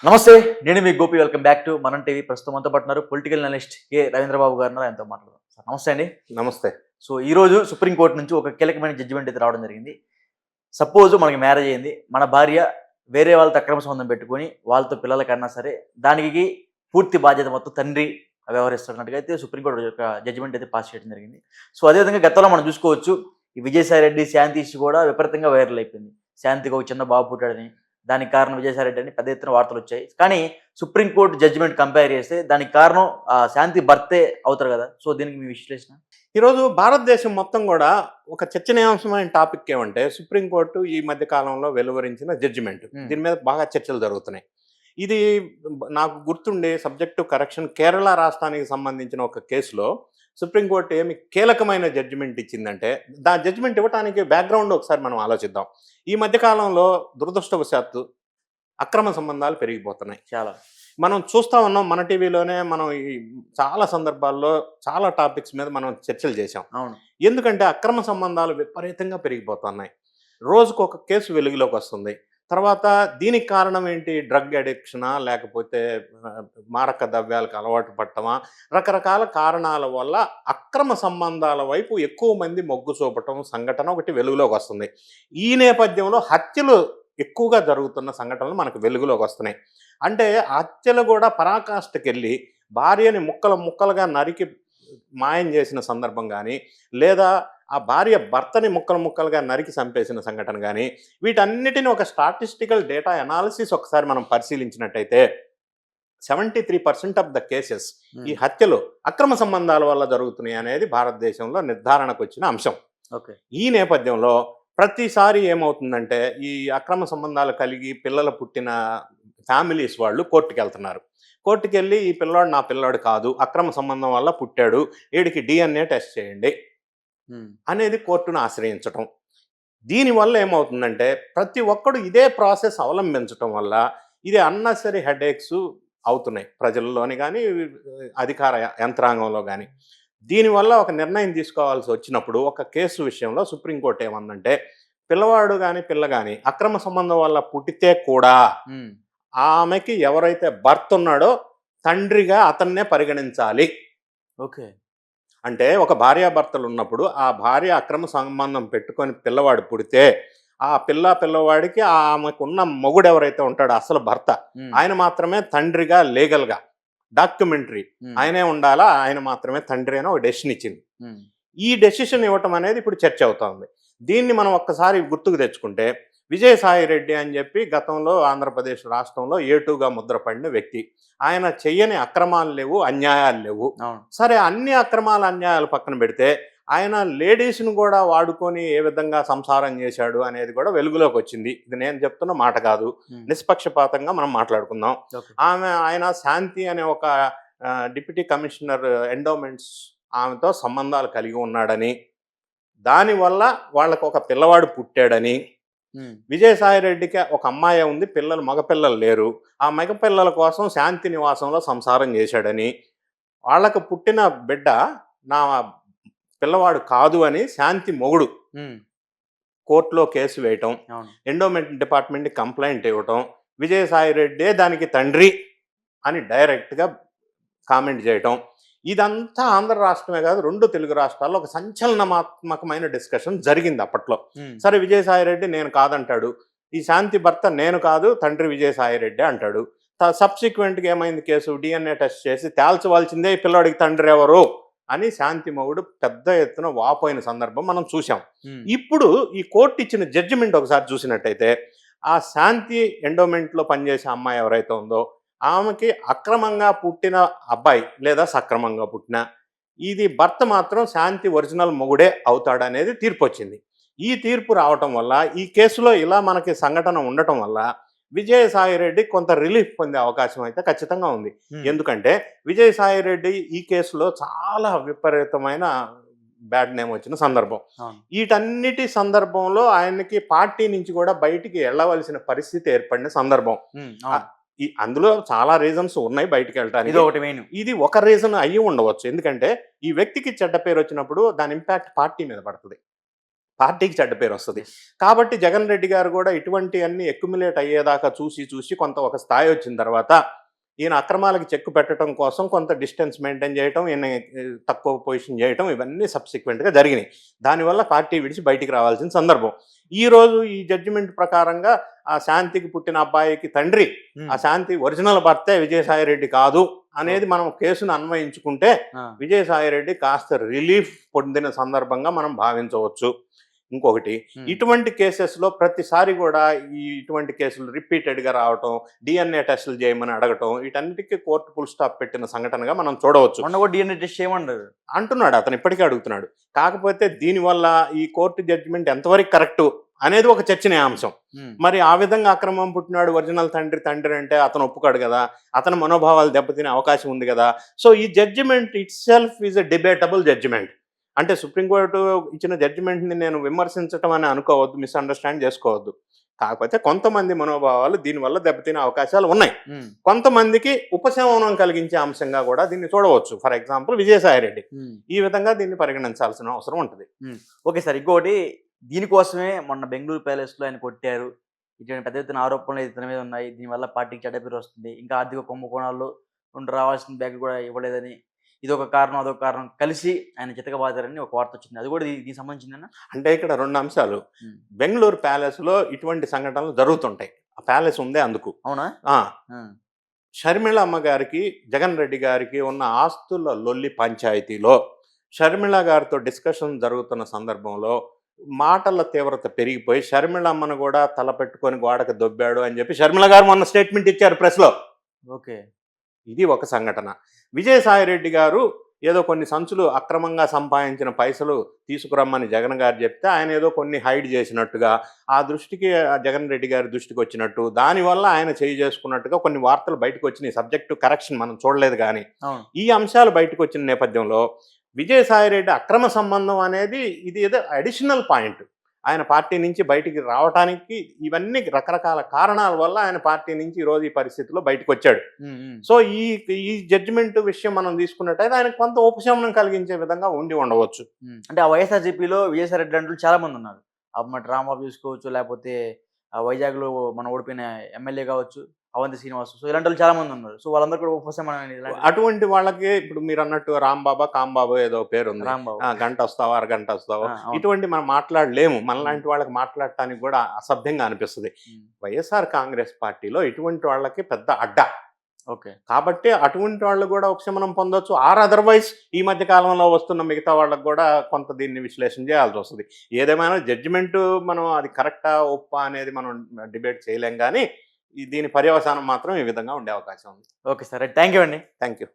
నమస్తే. నేను మీ Gopi. Welcome back to మనం టీవీ. ప్రస్తుతం మనతో పాటు ఉన్నారు పొలిటికల్ అనలిస్ట్ కె రవీంద్రబాబు గారు ఉన్నారు. ఆయనతో మాట్లాడదాం. సార్ నమస్తే అండి. నమస్తే. సో ఈరోజు సుప్రీంకోర్టు నుంచి ఒక కీలకమైన జడ్జిమెంట్ అయితే రావడం జరిగింది. సపోజ్ మనకి మ్యారేజ్ అయింది. మన భార్య వేరే వాళ్ళతో అక్రమ సంబంధం పెట్టుకొని వాళ్ళతో పిల్లల కన్నా సరే దానికి పూర్తి బాధ్యత మొత్తం తండ్రి వ్యవహరిస్తున్నట్టుగా అయితే సుప్రీంకోర్టు యొక్క జడ్జిమెంట్ అయితే పాస్ చేయడం జరిగింది. సో అదేవిధంగా గతంలో మనం చూసుకోవచ్చు, ఈ విజయసాయి రెడ్డి శాంతి ఇష్యూ కూడా విపరీతంగా వైరల్ అయిపోయింది. శాంతికి ఒక చిన్న బాబు పుట్టాడని, దానికి కారణం విజయసాయి రెడ్డి అని పెద్ద ఎత్తున వార్తలు వచ్చాయి. కానీ సుప్రీంకోర్టు జడ్జిమెంట్ కంపేర్ చేస్తే దానికి కారణం శాంతి భర్తే అవుతారు కదా. సో దీనికి మీ విశ్లేషణ? ఈరోజు భారతదేశం మొత్తం కూడా ఒక చర్చనీయాంశమైన టాపిక్ ఏమంటే సుప్రీంకోర్టు ఈ మధ్య కాలంలో వెలువరించిన జడ్జిమెంట్. దీని మీద బాగా చర్చలు జరుగుతున్నాయి. ఇది నాకు గుర్తుండే సబ్జెక్టు కరెక్షన్ కేరళ రాష్ట్రానికి సంబంధించిన ఒక కేసులో సుప్రీంకోర్టు ఏమి కీలకమైన జడ్జిమెంట్ ఇచ్చిందంటే, జడ్జిమెంట్ ఇవ్వడానికి బ్యాక్గ్రౌండ్ ఒకసారి మనం ఆలోచిద్దాం. ఈ మధ్యకాలంలో దురదృష్టవశాత్తు అక్రమ సంబంధాలు పెరిగిపోతున్నాయి. చాలా మనం చూస్తూ ఉన్నాం. మన టీవీలోనే మనం ఈ చాలా సందర్భాల్లో చాలా టాపిక్స్ మీద మనం చర్చలు చేశాం. అవును. ఎందుకంటే అక్రమ సంబంధాలు విపరీతంగా పెరిగిపోతున్నాయి. రోజుకు ఒక కేసు వెలుగులోకి వస్తుంది. తర్వాత దీనికి కారణం ఏంటి? డ్రగ్ అడిక్షనా, లేకపోతే మారక ద్రవ్యాలకు అలవాటు పట్టమా, రకరకాల కారణాల వల్ల అక్రమ సంబంధాల వైపు ఎక్కువ మంది మొగ్గు చూపటం సంఘటన ఒకటి వెలుగులోకి వస్తుంది. ఈ నేపథ్యంలో హత్యలు ఎక్కువగా జరుగుతున్న సంఘటనలు మనకు వెలుగులోకి వస్తున్నాయి. అంటే హత్యలు కూడా పరాకాష్ఠకెళ్ళి భార్యని ముక్కలు ముక్కలుగా నరికి మాయం చేసిన సందర్భం కానీ, లేదా ఆ భార్య భర్తని ముక్కలు ముక్కలుగా నరికి చంపేసిన సంఘటన కానీ, వీటన్నిటిని ఒక స్టాటిస్టికల్ డేటా అనాలిసిస్ ఒకసారి మనం పరిశీలించినట్టయితే 73% ఆఫ్ ద కేసెస్ ఈ హత్యలు అక్రమ సంబంధాల వల్ల జరుగుతున్నాయి అనేది భారతదేశంలో నిర్ధారణకు వచ్చిన అంశం. ఓకే. ఈ నేపథ్యంలో ప్రతిసారి ఏమవుతుందంటే, ఈ అక్రమ సంబంధాలు కలిగి పిల్లలు పుట్టిన ఫ్యామిలీస్ వాళ్ళు కోర్టుకు వెళ్తున్నారు. కోర్టుకు వెళ్ళి ఈ పిల్లాడు నా పిల్లాడు కాదు, అక్రమ సంబంధం వల్ల పుట్టాడు, వీడికి DNA టెస్ట్ చేయండి అనేది కోర్టును ఆశ్రయించటం. దీనివల్ల ఏమవుతుందంటే, ప్రతి ఒక్కడు ఇదే ప్రాసెస్ అవలంబించటం వల్ల ఇది అన్నెసరీ హెడేక్స్ అవుతున్నాయి ప్రజల్లోని కానీ, అధికార యంత్రాంగంలో కానీ. దీనివల్ల ఒక నిర్ణయం తీసుకోవాల్సి వచ్చినప్పుడు ఒక కేసు విషయంలో సుప్రీంకోర్టు ఏమందంటే, పిల్లవాడు కానీ పిల్ల కానీ అక్రమ సంబంధం వల్ల పుట్టితే కూడా ఆమెకి ఎవరైతే భర్త ఉన్నాడో తండ్రిగా అతన్నే పరిగణించాలి. ఓకే. అంటే ఒక భార్యాభర్తలు ఉన్నప్పుడు ఆ భార్య అక్రమ సంబంధం పెట్టుకొని పిల్లవాడు పుడితే ఆ పిల్లవాడికి ఆమెకున్న మొగుడు ఎవరైతే ఉంటాడో అసలు భర్త, ఆయన మాత్రమే తండ్రిగా లీగల్గా డాక్యుమెంటరీ ఆయనే ఉండాలా, ఆయన మాత్రమే తండ్రి అని ఒక డెసిషన్ ఇచ్చింది. ఈ డెసిషన్ ఇవ్వటం అనేది ఇప్పుడు చర్చ అవుతుంది. దీన్ని మనం ఒక్కసారి గుర్తుకు తెచ్చుకుంటే, విజయసాయి రెడ్డి అని చెప్పి గతంలో ఆంధ్రప్రదేశ్ రాష్ట్రంలో A2గా ముద్రపడిన వ్యక్తి. ఆయన చెయ్యని అక్రమాలు లేవు, అన్యాయాలు లేవు. సరే, అన్ని అక్రమాలు అన్యాయాలు పక్కన పెడితే ఆయన లేడీస్ను కూడా వాడుకొని ఏ విధంగా సంసారం చేశాడు అనేది కూడా వెలుగులోకి వచ్చింది. ఇది నేను చెప్తున్న మాట కాదు, నిష్పక్షపాతంగా మనం మాట్లాడుకుందాం. ఆయన శాంతి అనే ఒక డిప్యూటీ కమిషనర్ ఎండోమెంట్స్ ఆమెతో సంబంధాలు కలిగి ఉన్నాడని, దానివల్ల వాళ్ళకు ఒక పిల్లవాడు పుట్టాడని, విజయసాయి రెడ్డికి ఒక అమ్మాయి ఉంది, మగపిల్లలు లేరు, ఆ మగపిల్లల కోసం శాంతి నివాసంలో సంసారం చేశాడని, వాళ్ళకు పుట్టిన బిడ్డ నా పిల్లవాడు కాదు అని శాంతి మొగుడు కోర్టులో కేసు వేయటం, ఎండోమెంట్ డిపార్ట్మెంట్కి కంప్లైంట్ ఇవ్వటం, విజయసాయి రెడ్డే దానికి తండ్రి అని డైరెక్ట్గా కామెంట్ చేయటం. ఇదంతా ఆంధ్ర రాష్ట్రమే కాదు, 2 తెలుగు రాష్ట్రాల్లో ఒక సంచలనాత్మకమైన డిస్కషన్ జరిగింది అప్పట్లో. సరే, విజయసాయి రెడ్డి నేను కాదంటాడు, ఈ శాంతి భర్త నేను కాదు తండ్రి విజయసాయి రెడ్డి అంటాడు. సబ్సిక్వెంట్గా ఏమైంది, కేసు DNA టెస్ట్ చేసి తేల్చవలసిందే ఈ పిల్లాడికి తండ్రి ఎవరు అని శాంతి మొగుడు పెద్ద ఎత్తున వాపోయిన సందర్భం మనం చూసాం. ఇప్పుడు ఈ కోర్టు ఇచ్చిన జడ్జిమెంట్ ఒకసారి చూసినట్టయితే, ఆ శాంతి ఎండోమెంట్లో పనిచేసే అమ్మాయి ఎవరైతే ఉందో ఆమెకి అక్రమంగా పుట్టిన అబ్బాయి లేదా సక్రమంగా పుట్టిన ఇది భర్త మాత్రం శాంతి ఒరిజినల్ మొగుడే అవుతాడనేది తీర్పు వచ్చింది. ఈ తీర్పు రావటం వల్ల ఈ కేసులో ఇలా మనకి సంఘటన ఉండటం వల్ల విజయసాయి రెడ్డి కొంత రిలీఫ్ పొందే అవకాశం అయితే ఖచ్చితంగా ఉంది. ఎందుకంటే విజయసాయి రెడ్డి ఈ కేసులో చాలా విపరీతమైన బ్యాడ్ నేమ్ వచ్చిన సందర్భం. వీటన్నిటి సందర్భంలో ఆయనకి పార్టీ నుంచి కూడా బయటికి వెళ్ళవలసిన పరిస్థితి ఏర్పడిన సందర్భం. అందులో చాలా రీజన్స్ ఉన్నాయి బయటికి వెళ్ళడానికి. ఇది ఒక రీజన్ అయ్యి ఉండవచ్చు. ఎందుకంటే ఈ వ్యక్తికి చెడ్డ పేరు వచ్చినప్పుడు దాని ఇంపాక్ట్ పార్టీ మీద పడుతుంది. పార్టీకి చెడ్డ పేరు వస్తుంది. కాబట్టి జగన్ రెడ్డి గారు కూడా ఇటువంటి అన్ని ఎక్యుములేట్ అయ్యేదాకా చూసి కొంత ఒక స్థాయి వచ్చిన తర్వాత ఈయన అక్రమాలకు చెక్కు పెట్టడం కోసం కొంత డిస్టెన్స్ మెయింటైన్ చేయటం, ఈయన తక్కువ పొజిషన్ చేయటం, ఇవన్నీ సబ్సిక్వెంట్గా జరిగినాయి. దానివల్ల పార్టీ విడిచి బయటికి రావాల్సిన సందర్భం. ఈ రోజు ఈ జడ్జిమెంట్ ప్రకారంగా ఆ శాంతికి పుట్టిన అబ్బాయికి తండ్రి, ఆ శాంతి ఒరిజినల్ భర్తే విజయసాయిరెడ్డి కాదు అనేది మనం కేసును అన్వయించుకుంటే విజయసాయిరెడ్డి కాస్త రిలీఫ్ పొందిన సందర్భంగా మనం భావించవచ్చు. ఇంకొకటి, ఇటువంటి కేసెస్లో ప్రతిసారి కూడా ఇటువంటి కేసులు రిపీటెడ్గా రావటం, డిఎన్ఏ టెస్టులు చేయమని అడగటం, వీటన్నిటికీ కోర్టు ఫుల్ స్టాప్ పెట్టిన సంఘటనగా మనం చూడవచ్చు. డిఎన్ఏ టెస్ట్ చేయమన్నారు అంటున్నాడు, అతను ఇప్పటికీ అడుగుతున్నాడు. కాకపోతే దీనివల్ల ఈ కోర్టు జడ్జిమెంట్ ఎంతవరకు కరెక్టు అనేది ఒక చర్చనీయాంశం. మరి ఆ విధంగా అక్రమం పుట్టినాడు ఒరిజినల్ తండ్రి అంటే అతను ఒప్పుకాడు కదా, అతని మనోభావాలు దెబ్బతినే అవకాశం ఉంది కదా. సో ఈ judgement itself is a debatable judgement. అంటే సుప్రీంకోర్టు ఇచ్చిన జడ్జిమెంట్ని నేను విమర్శించటం అని అనుకోవద్దు, మిస్అండర్స్టాండ్ చేసుకోవద్దు. కాకపోతే కొంతమంది మనోభావాలు దీనివల్ల దెబ్బతినే అవకాశాలు ఉన్నాయి. కొంతమందికి ఉపశమనం కలిగించే అంశంగా కూడా దీన్ని చూడవచ్చు. ఫర్ ఎగ్జాంపుల్ విజయసాయిరెడ్డి ఈ విధంగా దీన్ని పరిగణించాల్సిన అవసరం ఉంటుంది. ఓకే సార్, ఇంకోటి, దీనికోసమే మొన్న బెంగళూరు ప్యాలెస్లో ఆయన కొట్టారు, ఇటువంటి పెద్ద ఎత్తున ఆరోపణలు ఇతని మీద ఉన్నాయి, దీనివల్ల పార్టీకి చెడ్డ పేరు వస్తుంది, ఇంకా ఆర్థిక కుంభకోణాల్లో రావాల్సిన బ్యాగ్ కూడా ఇవ్వలేదని, ఇదొక కారణం అదొక కారణం కలిసి ఆయన చితకబాదారని ఒక వార్త వచ్చింది. అది కూడా దీనికి సంబంధించిందన్న. అంటే ఇక్కడ రెండు అంశాలు. బెంగళూరు ప్యాలెస్లో ఇటువంటి సంఘటనలు జరుగుతుంటాయి. ఆ ప్యాలెస్ ఉందే అందుకు. అవునా? షర్మిళ అమ్మగారికి జగన్ రెడ్డి గారికి ఉన్న ఆస్తుల లొల్లి పంచాయతీలో షర్మిళ గారితో డిస్కషన్ జరుగుతున్న సందర్భంలో మాటల తీవ్రత పెరిగిపోయి షర్మిళ అమ్మను కూడా తలపెట్టుకొని గోడకు దొబ్బాడు అని చెప్పి షర్మిళ గారు మొన్న స్టేట్మెంట్ ఇచ్చారు ప్రెస్లో. ఓకే, ఇది ఒక సంఘటన. విజయసాయిరెడ్డి గారు ఏదో కొన్ని సంచులు అక్రమంగా సంపాదించిన పైసలు తీసుకురమ్మని జగన్ గారు చెప్తే ఆయన ఏదో కొన్ని హైడ్ చేసినట్టుగా, ఆ దృష్టికి జగన్ రెడ్డి గారి దృష్టికి వచ్చినట్టు, దానివల్ల ఆయన చేసుకున్నట్టుగా కొన్ని వార్తలు బయటకు వచ్చినాయి. సబ్జెక్టు కరెక్షన్ మనం చూడలేదు. కానీ ఈ అంశాలు బయటకు వచ్చిన నేపథ్యంలో విజయసాయిరెడ్డి అక్రమ సంబంధం అనేది ఇది ఏదో అడిషనల్ పాయింట్. ఆయన పార్టీ నుంచి బయటికి రావడానికి ఇవన్నీ రకరకాల కారణాల వల్ల ఆయన పార్టీ నుంచి ఈరోజు ఈ పరిస్థితిలో బయటకు వచ్చాడు. సో ఈ జడ్జిమెంట్ విషయం మనం తీసుకున్నట్టయితే ఆయనకు కొంత ఉపశమనం కలిగించే విధంగా ఉండవచ్చు. అంటే ఆ వైఎస్ఆర్సీపీలో విజయసాయిరెడ్డి అంటూ చాలా మంది ఉన్నారు. రాంబాబు చూసుకోవచ్చు, లేకపోతే వైజాగ్లో మన ఓడిపోయిన ఎమ్మెల్యే కావచ్చు అవంతి శ్రీనివాస్, సో ఇలాంటి వాళ్ళు చాలా మంది ఉన్నారు. సో వాళ్ళందరూ కూడా ఉపశమనం. అటువంటి వాళ్ళకి ఇప్పుడు మీరు అన్నట్టు రాంబాబా కాంబాబు ఏదో పేరు ఉంది, గంట వస్తావా అరగంట వస్తావా, ఇటువంటి మనం మాట్లాడలేము. మనలాంటి వాళ్ళకి మాట్లాడటానికి కూడా అసభ్యంగా అనిపిస్తుంది. వైఎస్ఆర్ కాంగ్రెస్ పార్టీలో ఇటువంటి వాళ్ళకి పెద్ద అడ్డా. ఓకే, కాబట్టి అటువంటి వాళ్ళు కూడా ఉపశమనం పొందొచ్చు. ఆర్ అదర్వైజ్ ఈ మధ్య కాలంలో వస్తున్న మిగతా వాళ్ళకు కూడా కొంత దీన్ని విశ్లేషణ చేయాల్సి వస్తుంది. ఏదేమైనా జడ్జిమెంట్ మనం అది కరెక్టా ఒప్పా అనేది మనం డిబేట్ చేయలేం. కానీ దీని పర్యవసానం మాత్రం ఈ విధంగా ఉండే అవకాశం ఉంది. ఓకే సార్, థ్యాంక్ యూ అండి. Thank you.